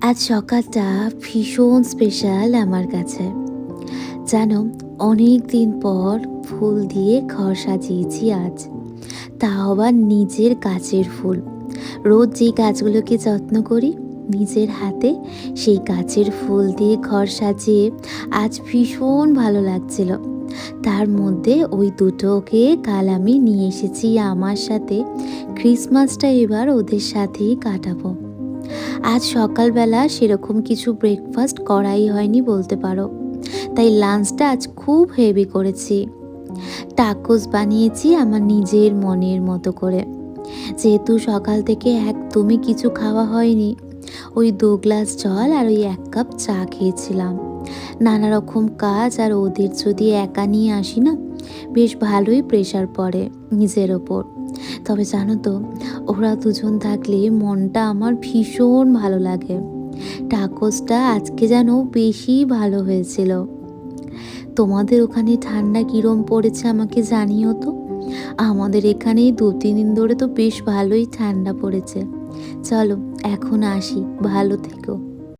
আজ সকালটা ভীষণ স্পেশাল আমার কাছে। জানো, অনেক দিন পর ফুল দিয়ে ঘর সাজিয়েছি আজ। তাও আবার নিজের গাছের ফুল। রোজ যেই গাছগুলোকে যত্ন করি নিজের হাতে, সেই গাছের ফুল দিয়ে ঘর সাজিয়ে আজ ভীষণ ভালো লাগছিল। তার মধ্যে ওই দুটোকে কাল আমি নিয়ে এসেছি আমার সাথে। ক্রিসমাসটা এবার ওদের সাথেই কাটাবো। আজ সকালবেলা সেরকম কিছু ব্রেকফাস্ট করাই হয়নি বলতে পারো, তাই লাঞ্চটা আজ খুব হেভি করেছি। টাকোস বানিয়েছি আমার নিজের মনের মতো করে। যেহেতু সকাল থেকে একদমই কিছু খাওয়া হয়নি, ওই 2 গ্লাস জল আর ওই 1 কাপ চা খেয়েছিলাম। নানা রকম কাজ আর ওদের যদি একা নিয়ে আসি না, বেশ ভালোই প্রেশার পড়ে নিজের ওপর। তবে জানো তো, ওরা দুজন থাকলে মনটা আমার ভীষণ ভালো লাগে। টাকোসটা আজকে যেন বেশি ভালো হয়েছিল। তোমাদের ওখানে ঠান্ডা কিরম পড়েছে আমাকে জানিও তো। আমাদের এখানে 2-3 দিন ধরে তো বেশ ভালোই ঠান্ডা পড়েছে। চলো এখন আসি, ভালো থেকো।